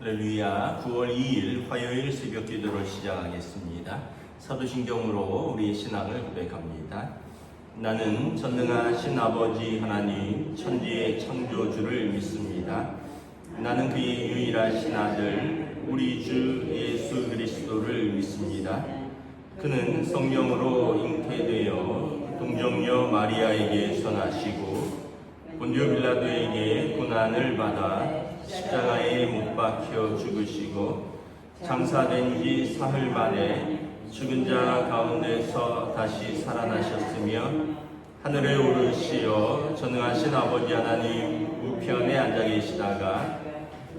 할렐루야. 9월 2일 화요일 새벽 기도를 시작하겠습니다. 사도신경으로 우리의 신앙을 고백합니다. 나는 전능하신 아버지 하나님 천지의 창조주를 믿습니다. 나는 그의 유일하신 아들 우리 주 예수 그리스도를 믿습니다. 그는 성령으로 잉태되어 동정녀 마리아에게 선하시고 본디오 빌라도에게 고난을 받아 십자가에 못 박혀 죽으시고 장사된 지 사흘 만에 죽은 자 가운데서 다시 살아나셨으며 하늘에 오르시어 전능하신 아버지 하나님 우편에 앉아 계시다가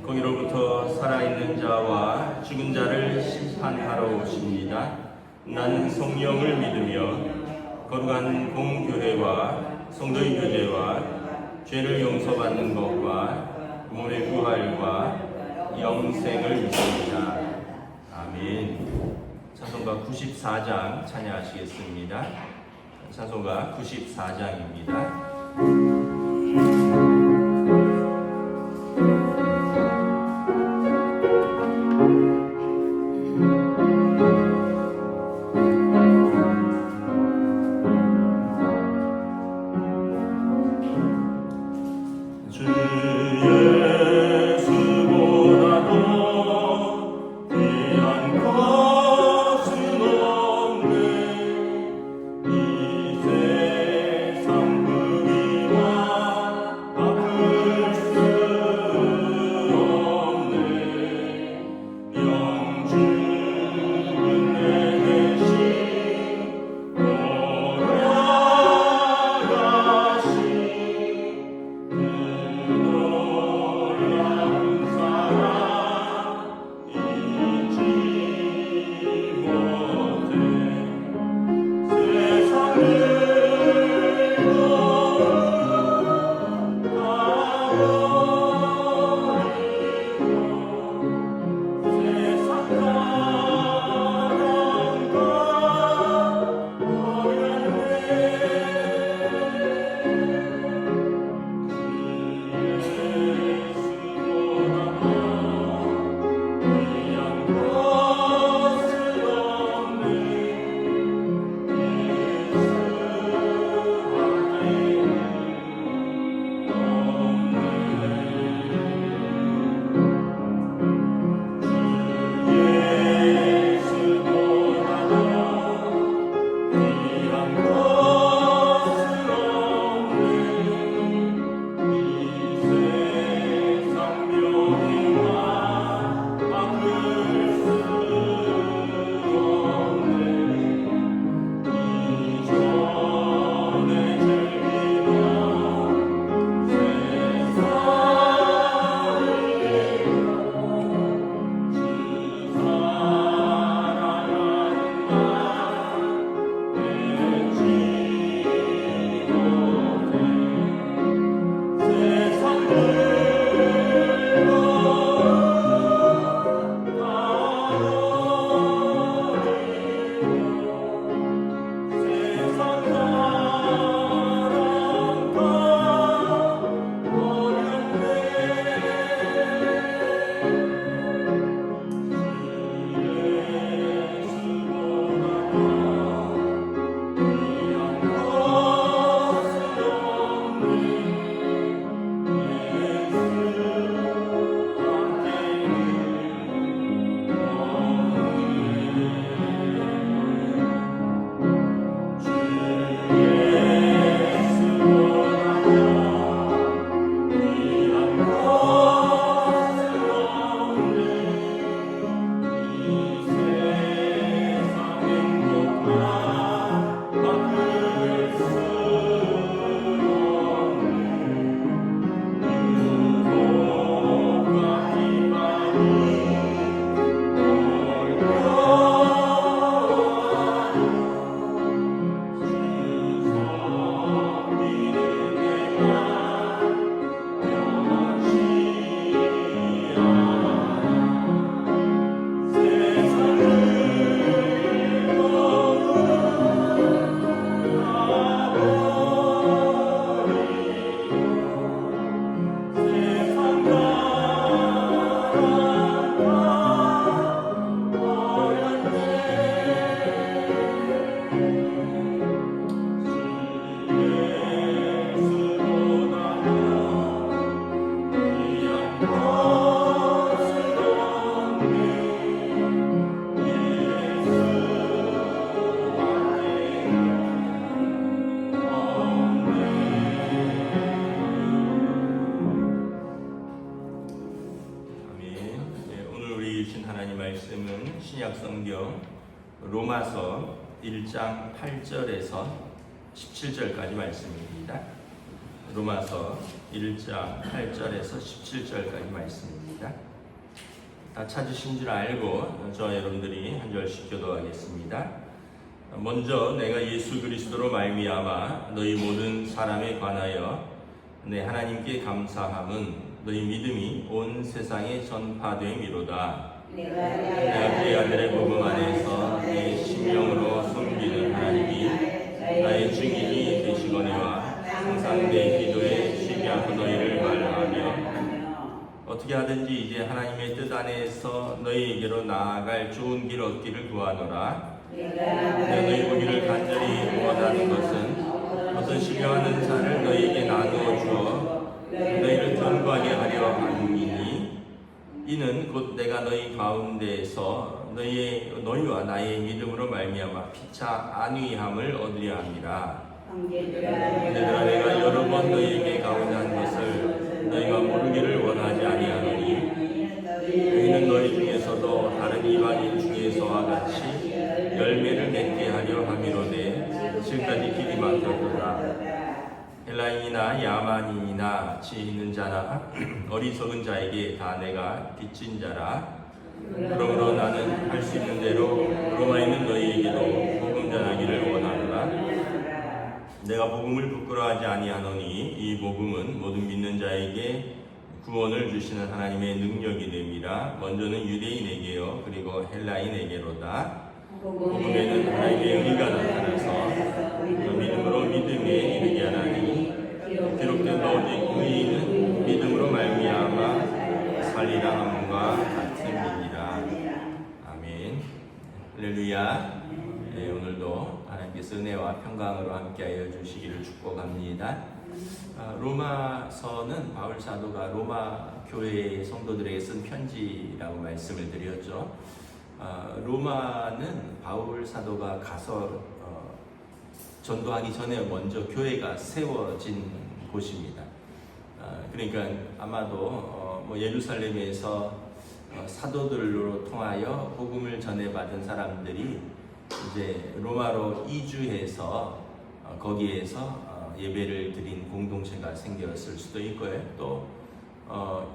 거기로부터 살아있는 자와 죽은 자를 심판하러 오십니다. 나는 성령을 믿으며 거룩한 공교회와 성도의 교제와 죄를 용서받는 것과 몸의 부활과 영생을 믿습니다. 아멘. 찬송가 94장 찬양하시겠습니다. 찬송가 94장입니다. 우리 주신 하나님 말씀은 신약 성경 로마서 1장 8절에서 17절까지 말씀입니다. 로마서 1장 8절에서 17절까지 말씀입니다. 다 찾으신 줄 알고 저 여러분들이 한 절씩 교도하겠습니다. 먼저 내가 예수 그리스도로 말미암아 너희 모든 사람에 관하여 내 하나님께 감사함은 너희 믿음이 온 세상에 전파됨이로다. 내가 그의 아들의 복음 안에서 내 심령으로 섬기는 하나님이 나의 증인이 되시거니와 항상 내 기도에 쉬지 않고 너희를 말하며 어떻게 하든지 이제 하나님의 뜻 안에서 너희에게로 나아갈 좋은 길 얻기를 구하노라. 내가 너희 보기를 간절히 원하는 것은 어떤 신뢰하는 자를 너희에게 나누어 주어 너희를 견고하게 하려 함이니 이는 곧 내가 너희 가운데에서 너희와 나의 믿음으로 말미암아 피차 안위함을 얻으려 함이라. 얘들아 내가 여러 번 너희에게 가고자 한 것을 너희가 모르기를 원하지 아니하노니 너희는 너희 중에서도 다른 이방인 중에서와 같이 열매를 맺게 하려 함이로되 지금까지 길이 막혔도다. 헬라인이나 야만인이나 지혜 있는 자나 어리석은 자에게 다 내가 빚진 자라. 그러므로 나는 할 수 있는 대로 로마에 있는 너희에게도 복음 전하기를 원하노라. 내가 복음을 부끄러워하지 아니하노니 이 복음은 모든 믿는 자에게 구원을 주시는 하나님의 능력이 됨이라. 먼저는 유대인에게요 그리고 헬라인에게로다. 복음에는 하나님의 의가 나타나서 믿음으로 믿음에 이르게 하나니 기록된 오직 의인은 믿음으로 말미암아 살리라 함과 같음이니라. 아멘. 할렐루야. 네, 오늘도 하나님께서 은혜와 평강으로 함께하여 주시기를 축복합니다. 로마서는 바울 사도가 로마 교회의 성도들에게 쓴 편지라고 말씀을 드렸죠. 로마는 바울 사도가 가서 전도하기 전에 먼저 교회가 세워진 곳입니다. 그러니까 아마도 예루살렘에서 사도들로 통하여 복음을 전해받은 사람들이 이제 로마로 이주해서 거기에서 예배를 드린 공동체가 생겼을 수도 있고요. 또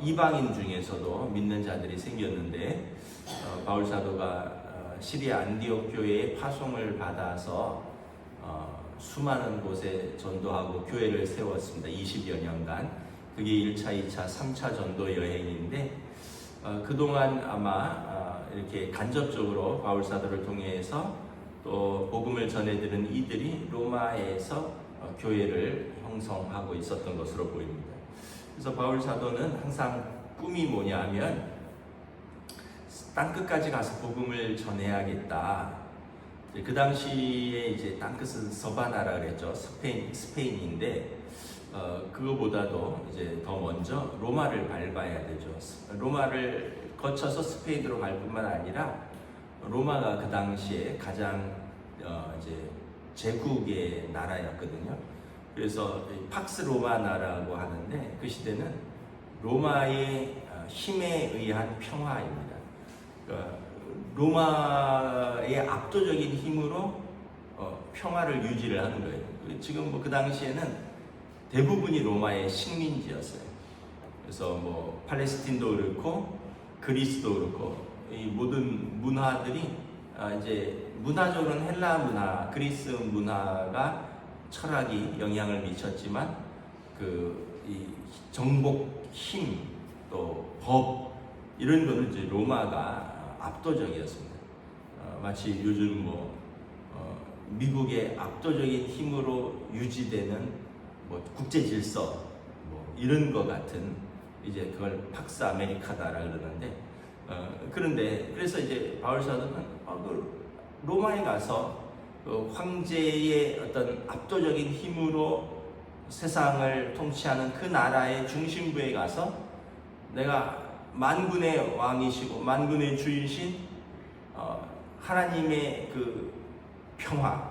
이방인 중에서도 믿는 자들이 생겼는데 바울 사도가 시리아 안디옥 교회의 파송을 받아서 수많은 곳에 전도하고 교회를 세웠습니다. 20여 년간. 그게 1차, 2차, 3차 전도 여행인데 그동안 아마 이렇게 간접적으로 바울 사도를 통해서 또 복음을 전해드린 이들이 로마에서 교회를 형성하고 있었던 것으로 보입니다. 그래서 바울 사도는 항상 꿈이 뭐냐면 땅끝까지 가서 복음을 전해야겠다. 그 당시에 이제 땅끝은 서바나라 그랬죠. 스페인인데 그거보다도 이제 더 먼저 로마를 밟아야 되죠. 로마를 거쳐서 스페인으로 갈 뿐만 아니라 로마가 그 당시에 가장 이제 제국의 나라였거든요. 그래서 팍스 로마나라고 하는데 그 시대는 로마의 힘에 의한 평화입니다. 그러니까 로마의 압도적인 힘으로 평화를 유지를 하는 거예요. 지금 그 당시에는 대부분이 로마의 식민지였어요. 그래서 팔레스틴도 그렇고 그리스도 그렇고 이 모든 문화들이 이제 문화적으로는 헬라 문화, 그리스 문화가 철학이 영향을 미쳤지만 이 정복 힘 또 법 이런 거는 이제 로마가 압도적이었습니다. 마치 요즘 미국의 압도적인 힘으로 유지되는 국제 질서 이런 거 같은 이제 그걸 팍스 아메리카다라 그러는데 그런데 그래서 이제 바울 사도는 로마에 가서 황제의 어떤 압도적인 힘으로 세상을 통치하는 그 나라의 중심부에 가서 내가 만군의 왕이시고 만군의 주이신 하나님의 그 평화,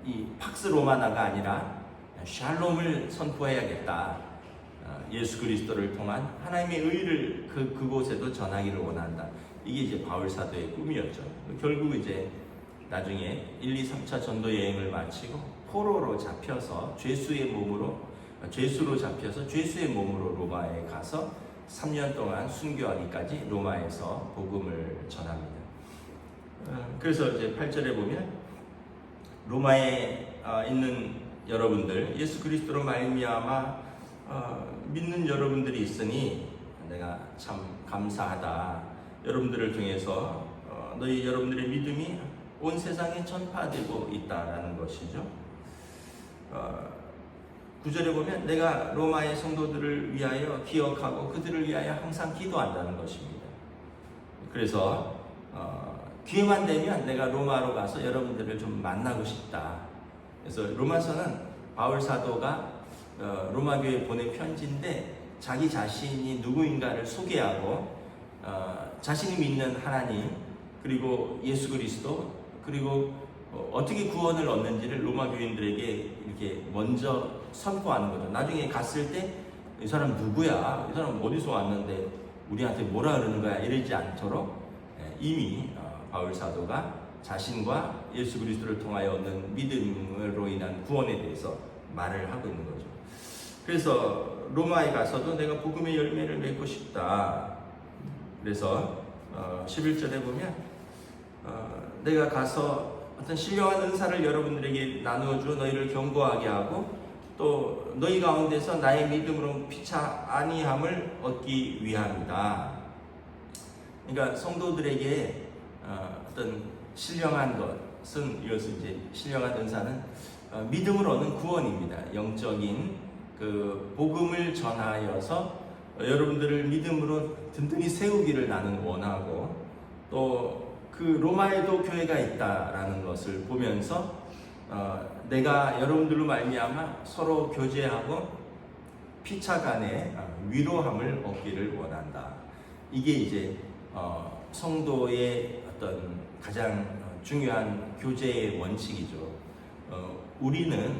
이 팍스 로마나가 아니라 샬롬을 선포해야겠다. 예수 그리스도를 통한 하나님의 의를 그곳에도 전하기를 원한다. 이게 이제 바울 사도의 꿈이었죠. 결국 이제 나중에 1, 2, 3차 전도 여행을 마치고 포로로 잡혀서 죄수로 잡혀서 죄수의 몸으로 로마에 가서 3년 동안 순교하기까지 로마에서 복음을 전합니다. 그래서 이제 8절에 보면 로마에 있는 여러분들, 예수 그리스도로 말미암아 믿는 여러분들이 있으니 내가 참 감사하다. 여러분들을 통해서 여러분들의 믿음이 온 세상에 전파되고 있다라는 것이죠. 9절에 보면 내가 로마의 성도들을 위하여 기억하고 그들을 위하여 항상 기도한다는 것입니다. 그래서 기회만 되면 내가 로마로 가서 여러분들을 좀 만나고 싶다. 그래서 로마서는 바울 사도가 로마 교회에 보낸 편지인데 자기 자신이 누구인가를 소개하고 자신이 믿는 하나님 그리고 예수 그리스도 그리고 어떻게 구원을 얻는지를 로마 교인들에게 이렇게 먼저 선포하는 거죠. 나중에 갔을 때 이 사람 누구야? 이 사람 어디서 왔는데 우리한테 뭐라 그러는 거야? 이러지 않도록 이미 바울 사도가 자신과 예수 그리스도를 통하여 얻는 믿음으로 인한 구원에 대해서 말을 하고 있는 거죠. 그래서 로마에 가서도 내가 복음의 열매를 맺고 싶다. 그래서 11절에 보면 내가 가서 어떤 신령한 은사를 여러분들에게 나누어주어 너희를 견고하게 하고 또 너희 가운데서 나의 믿음으로 피차 아니함을 얻기 위함이다. 그러니까 성도들에게 어떤 신령한 것은 이것은 이제 신령한 은사는 믿음으로 얻는 구원입니다. 영적인 그 복음을 전하여서 여러분들을 믿음으로 든든히 세우기를 나는 원하고 또 그 로마에도 교회가 있다라는 것을 보면서 내가 여러분들로 말미암아 서로 교제하고 피차 간에 위로함을 얻기를 원한다. 이게 이제 성도의 어떤 가장 중요한 교제의 원칙이죠. 우리는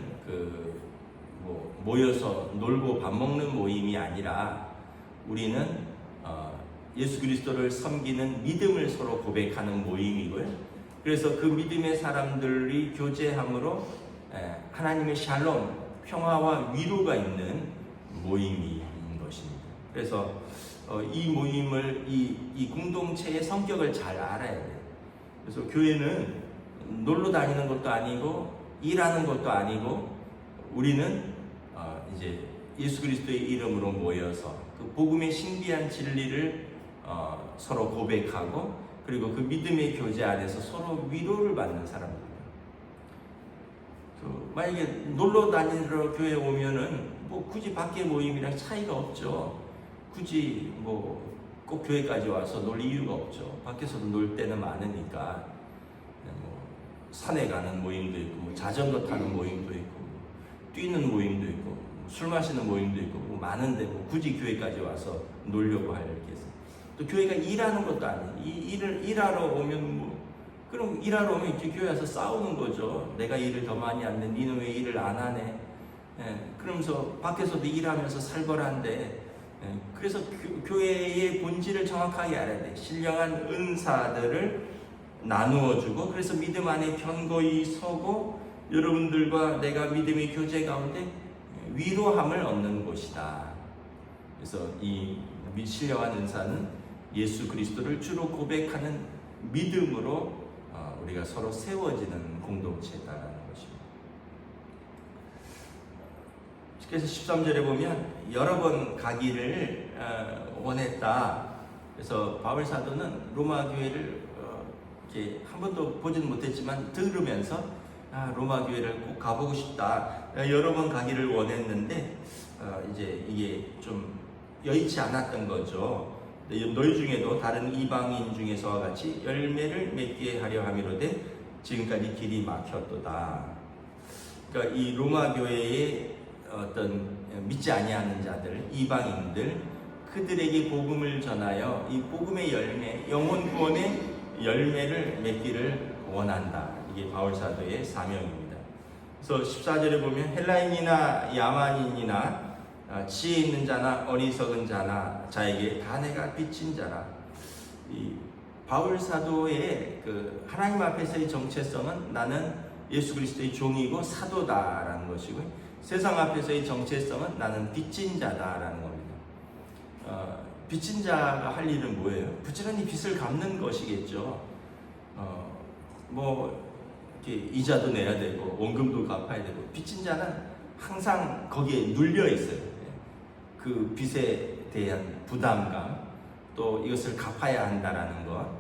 모여서 놀고 밥 먹는 모임이 아니라 우리는 예수 그리스도를 섬기는 믿음을 서로 고백하는 모임이고요. 그래서 그 믿음의 사람들이 교제함으로 하나님의 샬롬, 평화와 위로가 있는 모임인 것입니다. 그래서 이 모임을 이 공동체의 성격을 잘 알아야 돼요. 그래서 교회는 놀러 다니는 것도 아니고 일하는 것도 아니고 우리는 이제 예수 그리스도의 이름으로 모여서 그 복음의 신비한 진리를 서로 고백하고 그리고 그 믿음의 교제 안에서 서로 위로를 받는 사람입니다. 만약에 놀러 다니러 교회 오면은 뭐 굳이 밖에 모임이랑 차이가 없죠. 굳이 뭐 꼭 교회까지 와서 놀 이유가 없죠. 밖에서도 놀 때는 많으니까 뭐 산에 가는 모임도 있고 뭐 자전거 타는 모임도 있고 뭐 뛰는 모임도 있고 술 마시는 모임도 있고 뭐 많은데 뭐 굳이 교회까지 와서 놀려고 할 게 있어요. 또 교회가 일하는 것도 아니에요. 일하러 오면 그럼 일하러 오면 이렇게 교회 와서 싸우는 거죠. 내가 일을 더 많이 안 해, 니는 왜 일을 안 하네. 그러면서 밖에서도 일하면서 살벌한데. 그래서 교회의 본질을 정확하게 알아야 돼. 신령한 은사들을 나누어주고 그래서 믿음 안에 견고히 서고 여러분들과 내가 믿음의 교제 가운데 위로함을 얻는 곳이다. 그래서 이 신령한 은사는 예수 그리스도를 주로 고백하는 믿음으로 우리가 서로 세워지는 공동체다라는 것입니다. 그래서 13절에 보면 여러 번 가기를 원했다. 그래서 바울 사도는 로마 교회를 이렇게 한 번도 보지는 못했지만 들으면서 로마 교회를 꼭 가보고 싶다. 여러 번 가기를 원했는데 이제 이게 좀 여의치 않았던 거죠. 너희 중에도 다른 이방인 중에서와 같이 열매를 맺게 하려 함이로되 지금까지 길이 막혔도다. 그러니까 이 로마 교회의 어떤 믿지 아니하는 자들, 이방인들, 그들에게 복음을 전하여 이 복음의 열매, 영혼 구원의 열매를 맺기를 원한다. 이게 바울 사도의 사명입니다. 그래서 14절에 보면 헬라인이나 야만인이나 지혜 있는 자나 어리석은 자에게 다 내가 빚진 자라. 이 바울 사도의 그 하나님 앞에서의 정체성은 나는 예수 그리스도의 종이고 사도다라는 것이고, 세상 앞에서의 정체성은 나는 빚진 자다라는 겁니다. 빚진 자가 할 일은 뭐예요? 부지런히 빚을 갚는 것이겠죠. 이렇게 이자도 내야 되고 원금도 갚아야 되고, 빚진 자는 항상 거기에 눌려 있어요. 그 빚에 대한 부담감, 또 이것을 갚아야 한다라는 것.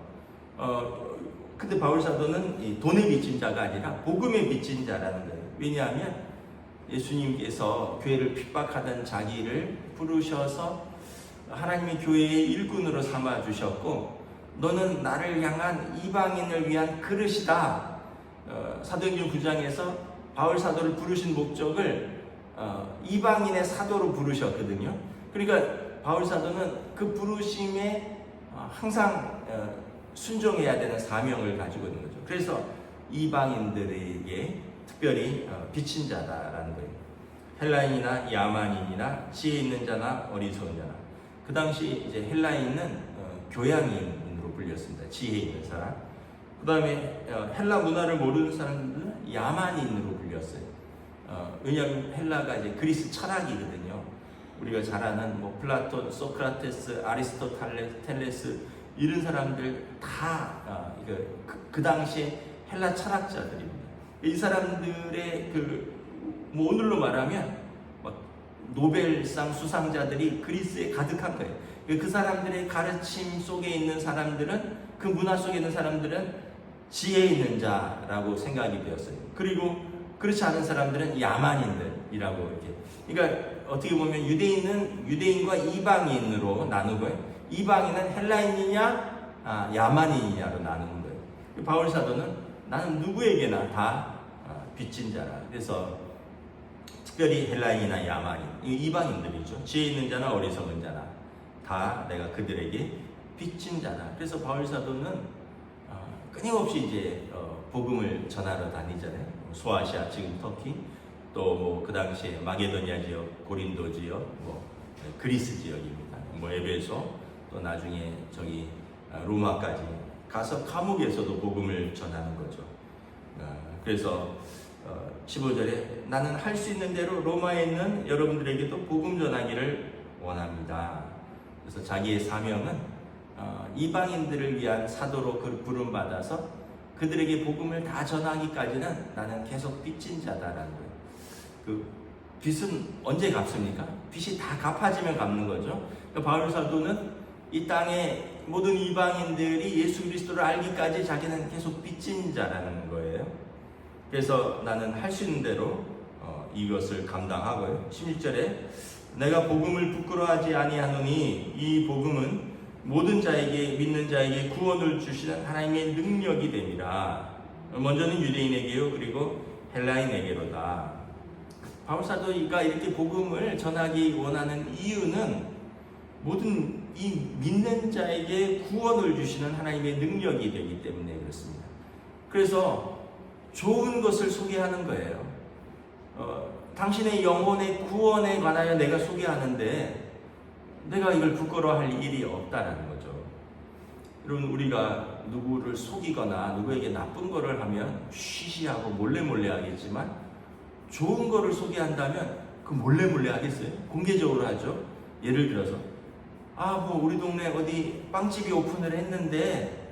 근데 바울 사도는 이 돈에 빚진 자가 아니라 복음에 빚진 자라는 거예요. 왜냐하면 예수님께서 교회를 핍박하던 자기를 부르셔서 하나님의 교회의 일꾼으로 삼아 주셨고, 너는 나를 향한 이방인을 위한 그릇이다. 사도행전 9장에서 바울 사도를 부르신 목적을 이방인의 사도로 부르셨거든요. 그러니까 바울 사도는 그 부르심에 항상 순종해야 되는 사명을 가지고 있는 거죠. 그래서 이방인들에게 특별히 빚진 자다라는 거예요. 헬라인이나 야만인이나 지혜 있는 자나 어리석은 자나. 그 당시 이제 헬라인은 교양인으로 불렸습니다. 지혜 있는 사람. 그 다음에 헬라 문화를 모르는 사람들은 야만인으로 불렸어요. 왜냐하면 헬라가 이제 그리스 철학이거든요. 우리가 잘 아는 뭐 플라톤, 소크라테스, 아리스토텔레스 이런 사람들 다 그 당시에 헬라 철학자들입니다. 이 사람들의 뭐 오늘로 말하면 노벨상 수상자들이 그리스에 가득한 거예요. 그 사람들의 가르침 속에 있는 사람들은, 그 문화 속에 있는 사람들은 지혜 있는 자라고 생각이 되었어요. 그리고 그렇지 않은 사람들은 야만인들이라고 이렇게. 그러니까 어떻게 보면 유대인과 이방인으로 나누고요. 이방인은 헬라인이냐 야만인이냐로 나누는 거예요. 바울 사도는 나는 누구에게나 다 빚진 자라. 그래서 특별히 헬라인이나 야만인, 이방인들이죠. 지혜 있는 자나 어리석은 자나 다 내가 그들에게 빚진 자라. 그래서 바울 사도는 끊임없이 이제 복음을 전하러 다니잖아요. 소아시아, 지금 터키, 또 뭐 그 당시에 마게도니아 지역, 고린도 지역, 뭐 그리스 지역입니다. 뭐 에베소, 또 나중에 저기 로마까지 가서 감옥에서도 복음을 전하는 거죠. 그래서 15절에 나는 할 수 있는 대로 로마에 있는 여러분들에게도 복음 전하기를 원합니다. 그래서 자기의 사명은 이방인들을 위한 사도로 부름 받아서 그들에게 복음을 다 전하기까지는 나는 계속 빚진 자다라는 거예요. 그 빚은 언제 갚습니까? 빚이 다 갚아지면 갚는 거죠. 그러니까 바울 사도는 이 땅의 모든 이방인들이 예수 그리스도를 알기까지 자기는 계속 빚진 자라는 거예요. 그래서 나는 할 수 있는 대로 이것을 감당하고요. 16절에 내가 복음을 부끄러워하지 아니하노니 이 복음은 모든 자에게, 믿는 자에게 구원을 주시는 하나님의 능력이 됨이라. 먼저는 유대인에게요, 그리고 헬라인에게로다. 바울 사도가 이렇게 복음을 전하기 원하는 이유는 모든 이 믿는 자에게 구원을 주시는 하나님의 능력이 되기 때문에 그렇습니다. 그래서 좋은 것을 소개하는 거예요. 당신의 영혼의 구원에 관하여 내가 소개하는데 내가 이걸 부끄러워할 일이 없다라는 거죠. 여러분, 우리가 누구를 속이거나 누구에게 나쁜 거를 하면 쉬쉬하고 몰래 하겠지만, 좋은 거를 소개한다면 그 몰래 하겠어요? 공개적으로 하죠. 예를 들어서 뭐 우리 동네 어디 빵집이 오픈을 했는데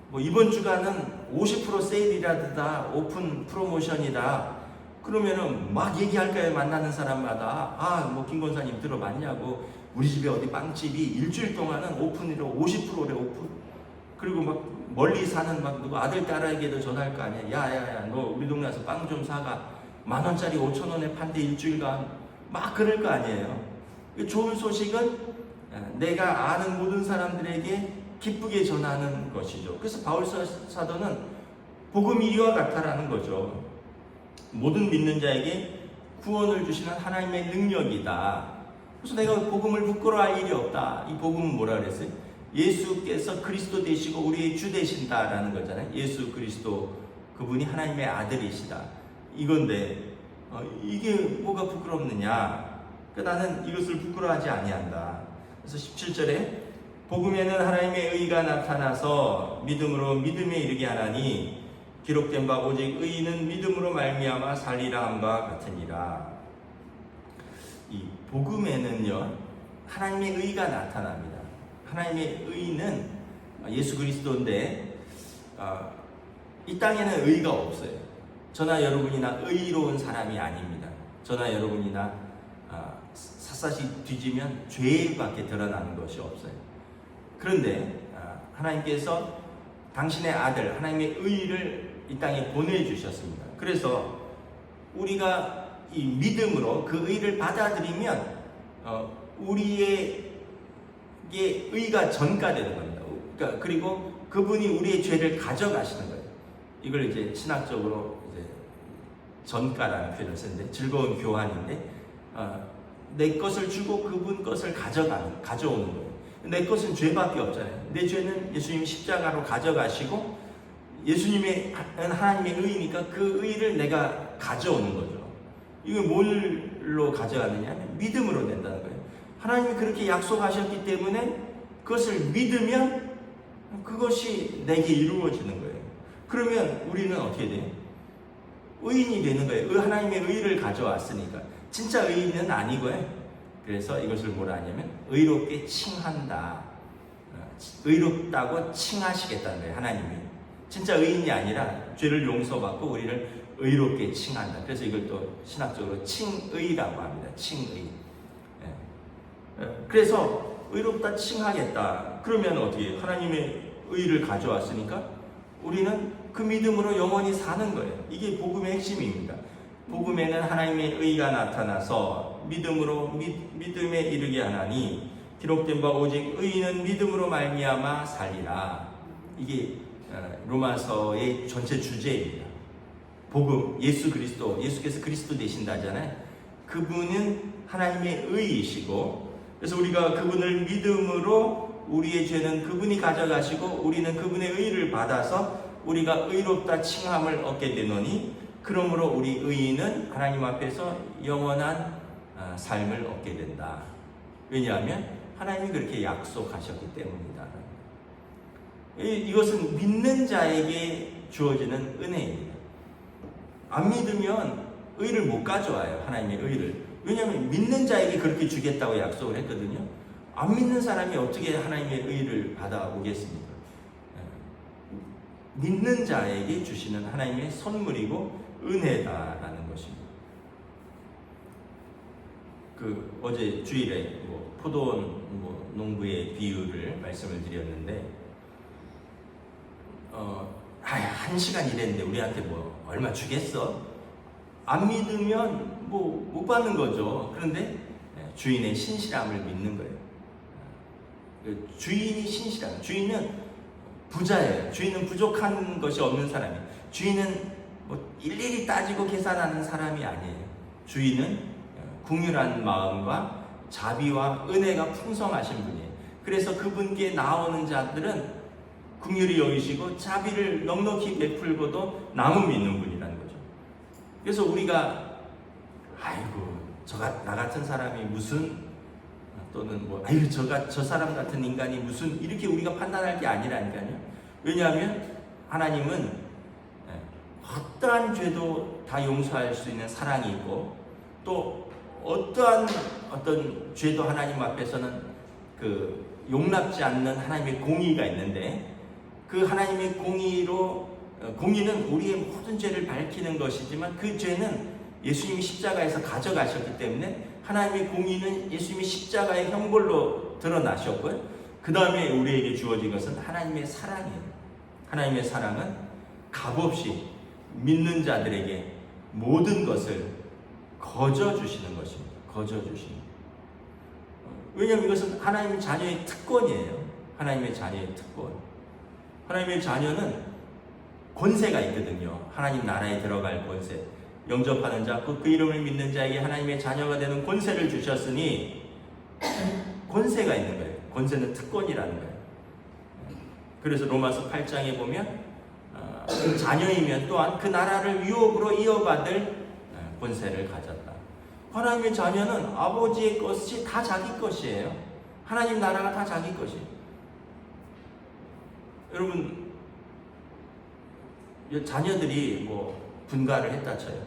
뭐 이번 주간은 50% 세일이라다, 오픈 프로모션이다. 그러면은 막 얘기할 거예요. 만나는 사람마다 뭐 김권사님 들어봤냐고, 우리 집에 어디 빵집이 일주일 동안은 오픈이로 50%래 오픈. 그리고 막 멀리 사는 막 누구 아들 딸에게도 전화할 거 아니야. 야야야, 너 우리 동네 와서 빵 좀 사가. 10,000원짜리 5,000원에 판대 일주일간. 막 그럴 거 아니에요. 좋은 소식은 내가 아는 모든 사람들에게 기쁘게 전하는 것이죠. 그래서 바울 사도는 복음이 이와 같다라는 거죠. 모든 믿는 자에게 구원을 주시는 하나님의 능력이다. 그래서 내가 복음을 부끄러워할 일이 없다. 이 복음은 뭐라 그랬어요? 예수께서 그리스도 되시고 우리의 주 되신다라는 거잖아요. 예수 그리스도, 그분이 하나님의 아들이시다. 이건데 이게 뭐가 부끄럽느냐? 나는 이것을 부끄러워하지 아니한다. 그래서 17절에 복음에는 하나님의 의가 나타나서 믿음으로 믿음에 이르게 하나니 기록된 바 오직 의인은 믿음으로 말미암아 살리라 함과 같으니라. 이 복음에는요 하나님의 의가 나타납니다. 하나님의 의는 예수 그리스도인데 이 땅에는 의가 없어요. 저나 여러분이나 의로운 사람이 아닙니다. 저나 여러분이나 샅샅이 뒤지면 죄밖에 드러나는 것이 없어요. 그런데 하나님께서 당신의 아들 하나님의 의를 이 땅에 보내주셨습니다. 그래서 우리가 이 믿음으로 그 의를 받아들이면 우리에게 의가 전가되는 겁니다. 그러니까 그리고 그분이 우리의 죄를 가져가시는 거예요. 이걸 이제 신학적으로 이제 전가라는 표현을 쓰는데 즐거운 교환인데 내 것을 주고 그분 것을 가져오는 거예요. 내 것은 죄밖에 없잖아요. 내 죄는 예수님이 십자가로 가져가시고 예수님의 하나님의 의니까 그 의를 내가 가져오는 거죠. 이거 뭘로 가져가느냐 하면 믿음으로 된다는 거예요. 하나님이 그렇게 약속하셨기 때문에 그것을 믿으면 그것이 내게 이루어지는 거예요. 그러면 우리는 어떻게 돼요? 의인이 되는 거예요. 하나님의 의를 가져왔으니까. 진짜 의인은 아니고요. 그래서 이것을 뭐라 하냐면 의롭게 칭한다. 의롭다고 칭하시겠다는 거예요. 하나님이. 진짜 의인이 아니라 죄를 용서받고 우리를 의롭게 칭한다. 그래서 이걸 또 신학적으로 칭의라고 합니다. 칭의. 그래서 의롭다 칭하겠다. 그러면 어떻게 하나님의 의를 가져왔으니까 우리는 그 믿음으로 영원히 사는 거예요. 이게 복음의 핵심입니다. 복음에는 하나님의 의가 나타나서 믿음으로 믿음에 이르게 하나니 기록된 바 오직 의인은 믿음으로 말미암아 살리라. 이게 로마서의 전체 주제입니다. 복음, 예수 그리스도, 예수께서 그리스도 되신다잖아요. 그분은 하나님의 의이시고 그래서 우리가 그분을 믿음으로 우리의 죄는 그분이 가져가시고 우리는 그분의 의를 받아서 우리가 의롭다 칭함을 얻게 되노니 그러므로 우리 의인은 하나님 앞에서 영원한 삶을 얻게 된다. 왜냐하면 하나님이 그렇게 약속하셨기 때문이다. 이것은 믿는 자에게 주어지는 은혜입니다. 안 믿으면 의를 못 가져와요. 하나님의 의를. 왜냐하면 믿는 자에게 그렇게 주겠다고 약속을 했거든요. 안 믿는 사람이 어떻게 하나님의 의를 받아오겠습니까? 믿는 자에게 주시는 하나님의 선물이고 은혜다라는 것입니다. 어제 주일에 포도원 농부의 비유를 말씀을 드렸는데 1시간 일했는데 우리한테 얼마 주겠어? 안 믿으면 못 받는 거죠. 그런데 주인의 신실함을 믿는 거예요. 주인이 신실함. 주인은 부자예요. 주인은 부족한 것이 없는 사람이에요. 주인은 일일이 따지고 계산하는 사람이 아니에요. 주인은 긍휼한 마음과 자비와 은혜가 풍성하신 분이에요. 그래서 그분께 나오는 자들은 긍휼히 여기시고 자비를 넉넉히 베풀고도 남음 있는 분이라는 거죠. 그래서 우리가 나 같은 사람이 무슨 또는 저 사람 같은 인간이 무슨 이렇게 우리가 판단할 게 아니라니까요. 왜냐하면 하나님은 어떠한 죄도 다 용서할 수 있는 사랑이 있고 또 어떤 죄도 하나님 앞에서는 용납지 않는 하나님의 공의가 있는데 그 하나님의 공의는 우리의 모든 죄를 밝히는 것이지만 그 죄는 예수님이 십자가에서 가져가셨기 때문에 하나님의 공의는 예수님이 십자가의 형벌로 드러나셨고요. 그 다음에 우리에게 주어진 것은 하나님의 사랑이에요. 하나님의 사랑은 값없이 믿는 자들에게 모든 것을 거저 주시는 것입니다. 거저 주시는. 왜냐하면 이것은 하나님의 자녀의 특권이에요. 하나님의 자녀의 특권. 하나님의 자녀는 권세가 있거든요. 하나님 나라에 들어갈 권세. 영접하는 자, 그 이름을 믿는 자에게 하나님의 자녀가 되는 권세를 주셨으니 권세가 있는 거예요. 권세는 특권이라는 거예요. 그래서 로마서 8장에 보면 자녀이면 또한 그 나라를 유업으로 이어받을 권세를 가졌다. 하나님의 자녀는 아버지의 것이 다 자기 것이에요. 하나님 나라가 다 자기 것이에요. 여러분, 자녀들이 뭐 분가를 했다 쳐요.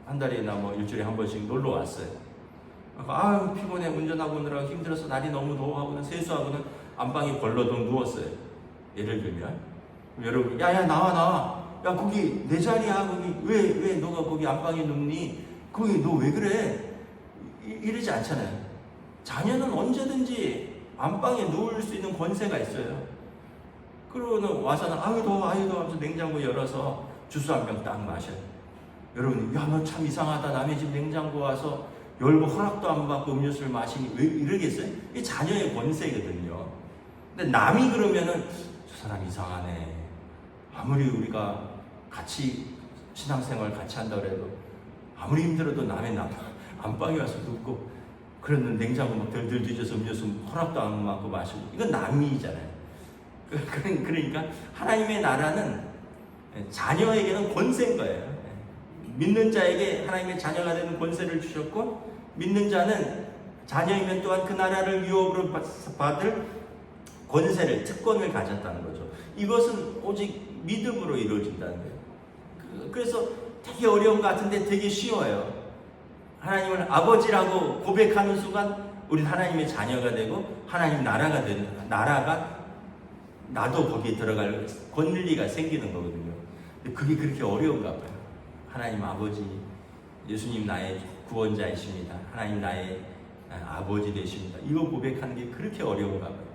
한 달이나 뭐 일주일에 한 번씩 놀러 왔어요. 아유 피곤해, 운전하고 오느라 힘들어서 날이 너무 더워하고는 세수하고는 안방에 걸러덩 누웠어요. 예를 들면 여러분, 야야 나와, 야 거기 내 자리야, 거기 왜 너가 거기 안방에 눕니? 거기 너 왜 그래? 이러지 않잖아요. 자녀는 언제든지 안방에 누울 수 있는 권세가 있어요. 그러고는 와서는 아유 더워 하면서 냉장고 열어서 주스 한 병 딱 마셔요. 여러분, 야 너 참 이상하다, 남의 집 냉장고 와서 열고 허락도 안 받고 음료수를 마시니 왜 이러겠어요? 이게 자녀의 권세거든요. 근데 남이 그러면은 저 사람 이상하네. 아무리 우리가 같이 신앙생활 같이 한다 그래도 아무리 힘들어도 남의 안방에 와서 눕고 그러는 냉장고 막 덜덜 뒤져서 음료수 허락도 안 받고 마시고, 이건 남이잖아요. 그러니까 하나님의 나라는 자녀에게는 권세인 거예요. 믿는 자에게 하나님의 자녀가 되는 권세를 주셨고, 믿는 자는 자녀이면 또한 그 나라를 유업으로 받을 권세를, 특권을 가졌다는 거죠. 이것은 오직 믿음으로 이루어진다는 거예요. 그래서 되게 어려운 것 같은데 되게 쉬워요. 하나님을 아버지라고 고백하는 순간 우리 하나님의 자녀가 되고 하나님 나라가 나도 거기에 들어갈 권리가 생기는 거거든요. 근데 그게 그렇게 어려운가 봐요. 하나님 아버지, 예수님 나의 구원자이십니다. 하나님 나의 아버지 되십니다. 이거 고백하는 게 그렇게 어려운가 봐요.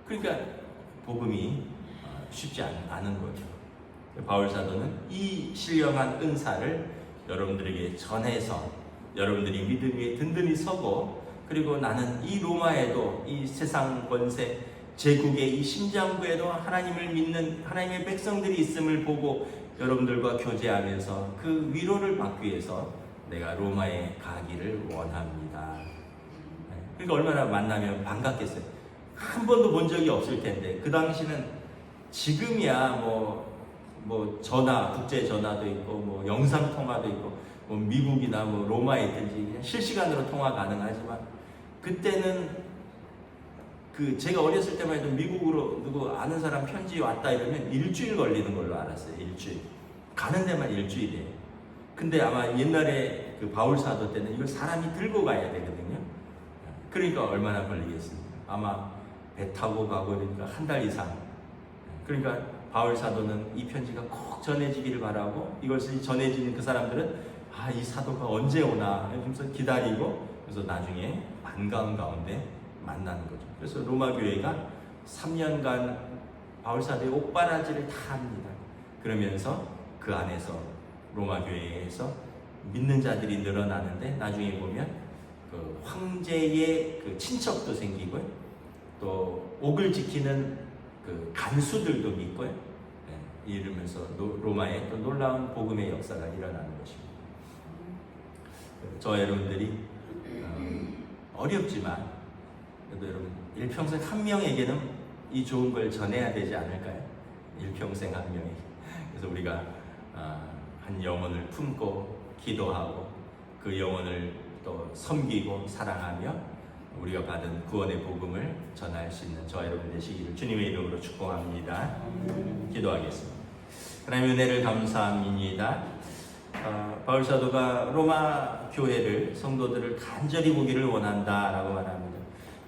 그러니까 복음이 쉽지 않은 거죠. 바울 사도는 이 신령한 은사를 여러분들에게 전해서 여러분들이 믿음 위에 든든히 서고, 그리고 나는 이 로마에도, 이 세상 권세 제국의 이 심장부에도 하나님을 믿는 하나님의 백성들이 있음을 보고 여러분들과 교제하면서 그 위로를 받기 위해서 내가 로마에 가기를 원합니다. 그러니까 얼마나 만나면 반갑겠어요. 한 번도 본 적이 없을 텐데, 그 당시는 지금이야 뭐 전화, 국제 전화도 있고 뭐 영상 통화도 있고 뭐 미국이나 뭐 로마에 있든지 실시간으로 통화 가능하지만, 그때는 제가 어렸을 때만 해도 미국으로 누구 아는 사람 편지 왔다 이러면 일주일 걸리는 걸로 알았어요. 일주일. 가는 데만 일주일이에요. 근데 아마 옛날에 그 바울 사도 때는 이걸 사람이 들고 가야 되거든요. 그러니까 얼마나 걸리겠습니까? 아마 배 타고 가고 그러니까 한 달 이상. 그러니까 바울 사도는 이 편지가 꼭 전해지기를 바라고, 이것이 전해지는 그 사람들은 이 사도가 언제 오나 하면서 기다리고, 그래서 나중에 반가운 가운데 만나는 거죠. 그래서 로마 교회가 3년간 바울 사도의 옥바라지를 다 합니다. 그러면서 그 안에서 로마 교회에서 믿는 자들이 늘어나는데, 나중에 보면 그 황제의 그 친척도 생기고요, 또 옥을 지키는 그 간수들도 믿고요. 이러면서 로마에 또 놀라운 복음의 역사가 일어나는 것입니다. 저 여러분들이 어렵지만 그래도 여러분 일평생 한 명에게는 이 좋은 걸 전해야 되지 않을까요? 일평생 한 명에게. 그래서 우리가 한 영혼을 품고 기도하고 그 영혼을 또 섬기고 사랑하며 우리가 받은 구원의 복음을 전할 수 있는 저와 여러분 되시기를 주님의 이름으로 축복합니다. 기도하겠습니다. 하나님의 은혜를 감사합니다. 바울 사도가 로마 교회를, 성도들을 간절히 보기를 원한다라고 말합니다.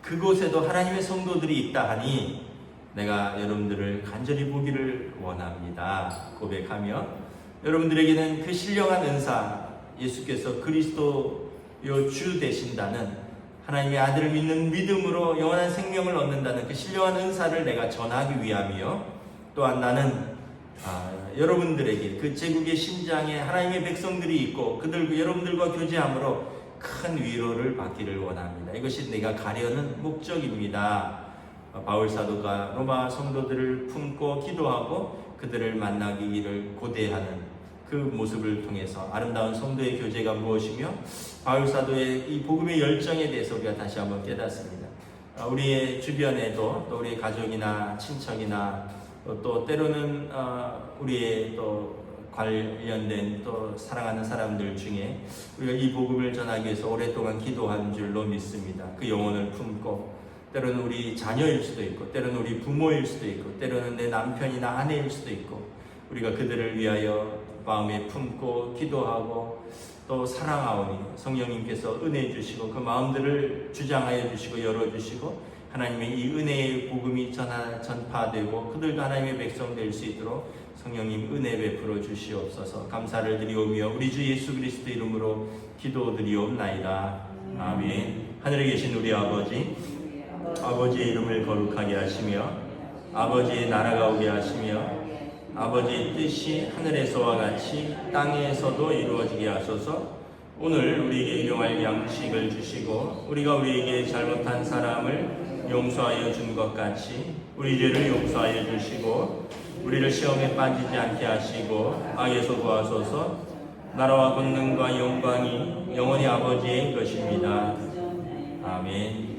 그곳에도 하나님의 성도들이 있다 하니 내가 여러분들을 간절히 보기를 원합니다 고백하며, 여러분들에게는 그 신령한 은사, 예수께서 그리스도요 주 되신다는 하나님의 아들을 믿는 믿음으로 영원한 생명을 얻는다는 그 신령한 은사를 내가 전하기 위함이요, 또한 나는 여러분들에게 그 제국의 심장에 하나님의 백성들이 있고 여러분들과 교제함으로 큰 위로를 받기를 원합니다. 이것이 내가 가려는 목적입니다. 바울 사도가 로마 성도들을 품고 기도하고 그들을 만나기를 고대하는 그 모습을 통해서 아름다운 성도의 교제가 무엇이며 바울 사도의 이 복음의 열정에 대해서 우리가 다시 한번 깨닫습니다. 우리의 주변에도 또 우리의 가족이나 친척이나 또 때로는 우리의 또 관련된 또 사랑하는 사람들 중에 우리가 이 복음을 전하기 위해서 오랫동안 기도한 줄로 믿습니다. 그 영혼을 품고 때로는 우리 자녀일 수도 있고 때로는 우리 부모일 수도 있고 때로는 내 남편이나 아내일 수도 있고 우리가 그들을 위하여 마음에 품고 기도하고 또 사랑하오니 성령님께서 은혜 주시고 그 마음들을 주장하여 주시고 열어주시고 하나님의 이 은혜의 복음이 전파되고 그들도 하나님의 백성 될 수 있도록 성령님 은혜 베풀어 주시옵소서. 감사를 드리오며 우리 주 예수 그리스도 이름으로 기도드리옵나이다. 아멘. 하늘에 계신 우리 아버지, 아버지의 이름을 거룩하게 하시며 아버지의 나라가 오게 하시며 아버지의 뜻이 하늘에서와 같이 땅에서도 이루어지게 하소서. 오늘 우리에게 일용할 양식을 주시고 우리가 우리에게 잘못한 사람을 용서하여 준 것 같이 우리 죄를 용서하여 주시고 우리를 시험에 빠지지 않게 하시고 악에서 구하소서. 나라와 권능과 영광이 영원히 아버지의 것입니다. 아멘.